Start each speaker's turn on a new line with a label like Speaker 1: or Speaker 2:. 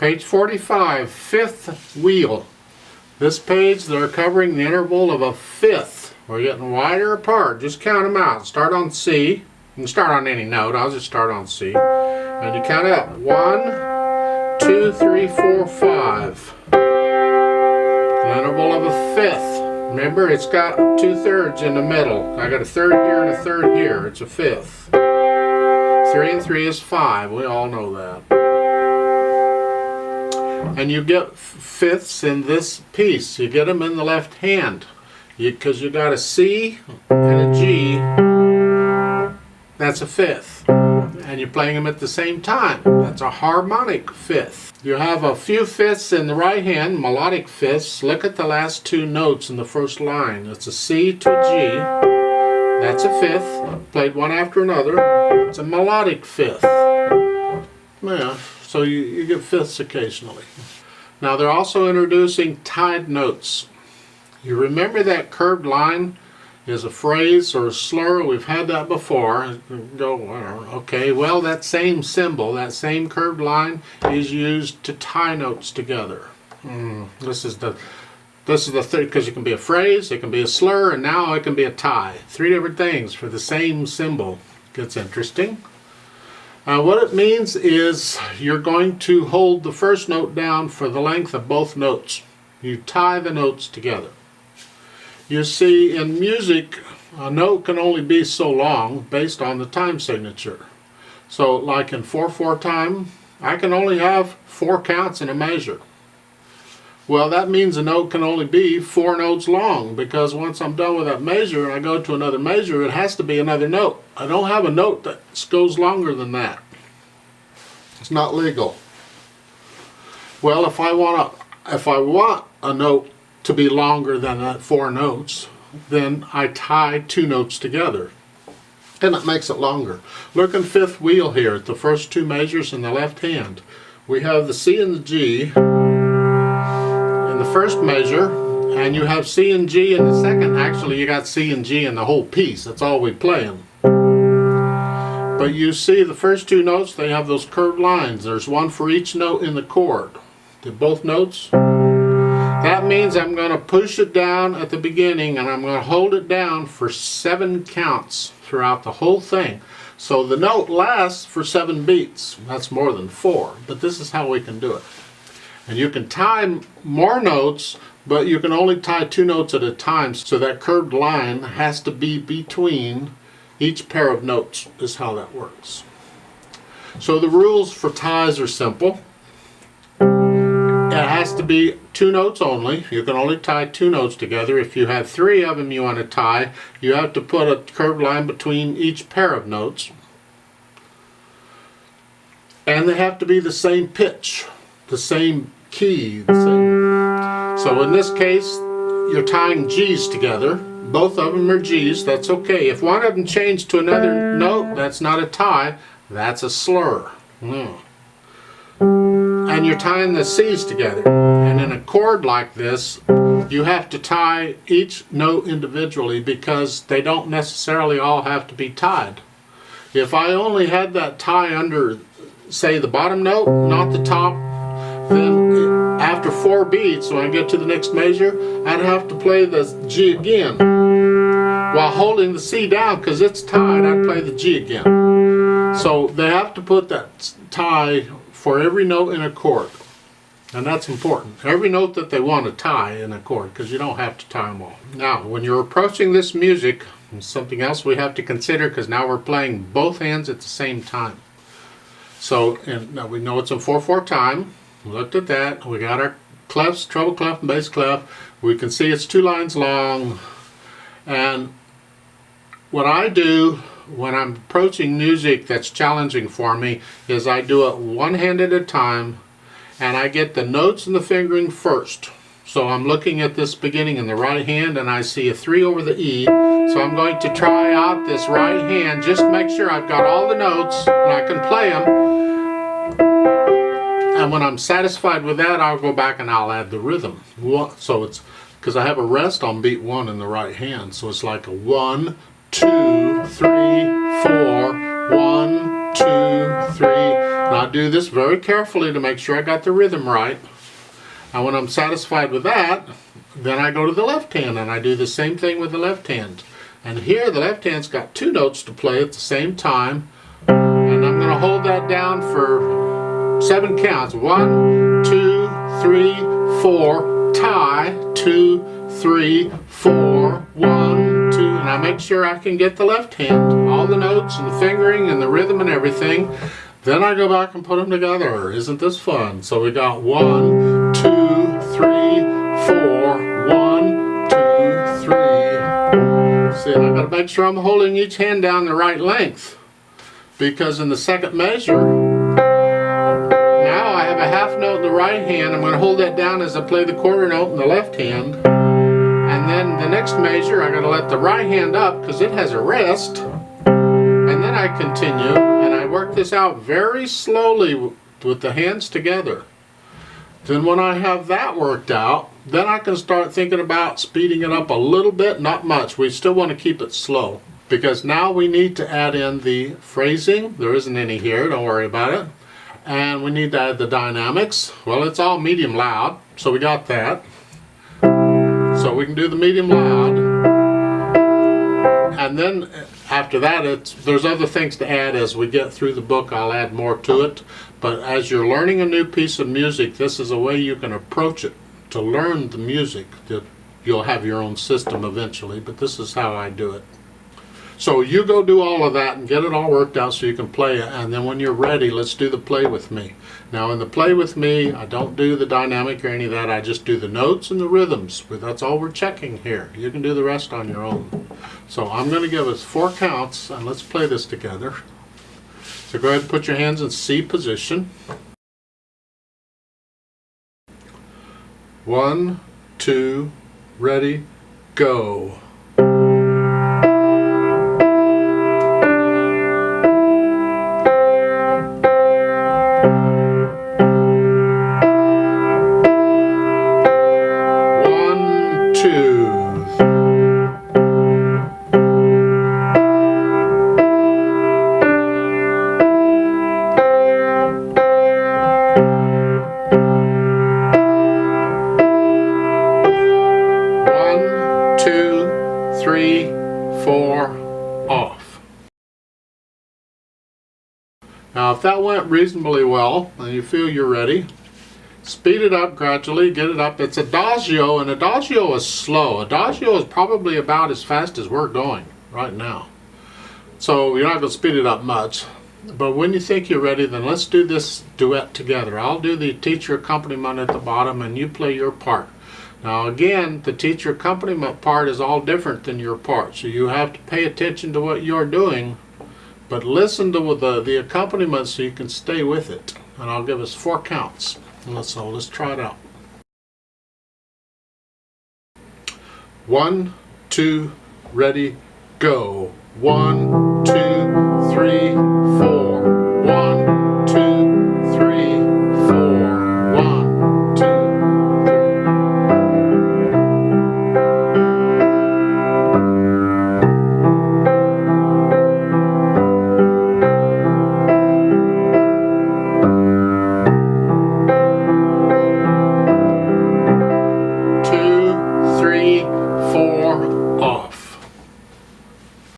Speaker 1: Page 45, fifth wheel. This page they're covering the interval of a fifth. We're getting wider apart. Just count them out. Start on C. You can start on any note. I'll just start on C. And you count out 1, 2, 3, 4, 5. The interval of a fifth. Remember, it's got 2/3 in the middle. I got a third here and a third here. It's a fifth. 3 and 3 is 5. We all know that. And you get fifths in this piece. You get them in the left hand. Because you got a C and a G. That's a fifth. And you're playing them at the same time. That's a harmonic fifth. You have a few fifths in the right hand, melodic fifths. Look at the last two notes in the first line. It's a C to a G. That's a fifth. Played one after another. It's a melodic fifth. Yeah, so you get fifths occasionally. Now they're also introducing tied notes. You remember that curved line is a phrase or a slur? We've had that before. Okay, well that same symbol, that same curved line is used to tie notes together. This is the thing, because it can be a phrase, it can be a slur, and now it can be a tie. Three different things for the same symbol. Gets interesting. What it means is you're going to hold the first note down for the length of both notes. You tie the notes together. You see, in music, a note can only be so long based on the time signature. So like in 4/4 time, I can only have 4 counts in a measure. Well, that means a note can only be 4 notes long, because once I'm done with that measure and I go to another measure, it has to be another note. I don't have a note that goes longer than that. It's not legal. Well, if I want a note to be longer than that 4 notes, then I tie 2 notes together, and it makes it longer. Look in fifth wheel here at the first 2 measures in the left hand. We have the C and the G in the first measure, and you have C and G in the second. Actually, you got C and G in the whole piece. That's all we play in. But you see the first 2 notes, they have those curved lines. There's one for each note in the chord. Did both notes? That means I'm going to push it down at the beginning, and I'm going to hold it down for 7 counts throughout the whole thing. So the note lasts for 7 beats. That's more than 4, but this is how we can do it. And you can tie more notes, but you can only tie 2 notes at a time, so that curved line has to be between each pair of notes, is how that works. So the rules for ties are simple. It has to be 2 notes only. You can only tie 2 notes together. If you have 3 of them you want to tie, you have to put a curved line between each pair of notes. And they have to be the same pitch, the same key. So in this case, you're tying G's together. Both of them are G's. That's okay. If one of them changed to another note, that's not a tie. That's a slur. And you're tying the C's together. And in a chord like this, you have to tie each note individually, because they don't necessarily all have to be tied. If I only had that tie under, say, the bottom note, not the top, then after 4 beats, when I get to the next measure, I'd have to play the G again. While holding the C down, because it's tied, I'd play the G again. So they have to put that tie for every note in a chord. And that's important. Every note that they want to tie in a chord, because you don't have to tie them all. Now, when you're approaching this music, something else we have to consider, because now we're playing both hands at the same time. So, and now we know it's in 4/4 time. We looked at that. We got our clefs, treble clef and bass clef. We can see it's 2 lines long. And what I do when I'm approaching music that's challenging for me is I do it one hand at a time, and I get the notes and the fingering first. So I'm looking at this beginning in the right hand, and I see a 3 over the E. So I'm going to try out this right hand, just to make sure I've got all the notes and I can play them. And when I'm satisfied with that, I'll go back and I'll add the rhythm. So it's, because I have a rest on beat 1 in the right hand, so it's like a 1, 2, 3, 4, 1, 2, 3. And I do this very carefully to make sure I got the rhythm right. And when I'm satisfied with that, then I go to the left hand and I do the same thing with the left hand. And here the left hand's got 2 notes to play at the same time. And I'm going to hold that down for 7 counts. 1, 2, 3, 4, tie, 2, 3, 4, 1, 2. And I make sure I can get the left hand, all the notes and the fingering and the rhythm and everything. Then I go back and put them together. Isn't this fun? So we got 1, 2, 3, 4, 1, 2, 3. See, and I gotta make sure I'm holding each hand down the right length. Because in the second measure, now I have a half note in the right hand. I'm going to hold that down as I play the quarter note in the left hand. And then the next measure, I'm going to let the right hand up because it has a rest. And then I continue, and I work this out very slowly with the hands together. Then when I have that worked out, then I can start thinking about speeding it up a little bit, not much. We still want to keep it slow. Because now we need to add in the phrasing. There isn't any here, don't worry about it. And we need to add the dynamics. Well, it's all medium loud, so we got that. So we can do the medium loud. And then after that, there's other things to add as we get through the book. I'll add more to it. But as you're learning a new piece of music, this is a way you can approach it to learn the music. You'll have your own system eventually, but this is how I do it. So you go do all of that and get it all worked out so you can play it, and then when you're ready, let's do the play with me. Now in the play with me, I don't do the dynamic or any of that, I just do the notes and the rhythms. That's all we're checking here. You can do the rest on your own. So I'm going to give us 4 counts, and let's play this together. So go ahead and put your hands in C position. 1, 2, ready, go. Now if that went reasonably well and you feel you're ready, speed it up gradually, get it up. It's adagio, and adagio is slow. Adagio is probably about as fast as we're going right now. So you're not going to speed it up much. But when you think you're ready, then let's do this duet together. I'll do the teacher accompaniment at the bottom and you play your part. Now again, the teacher accompaniment part is all different than your part. So you have to pay attention to what you're doing. But listen to the accompaniment so you can stay with it. And I'll give us 4 counts. So let's try it out. 1, 2, ready, go. 1, 2,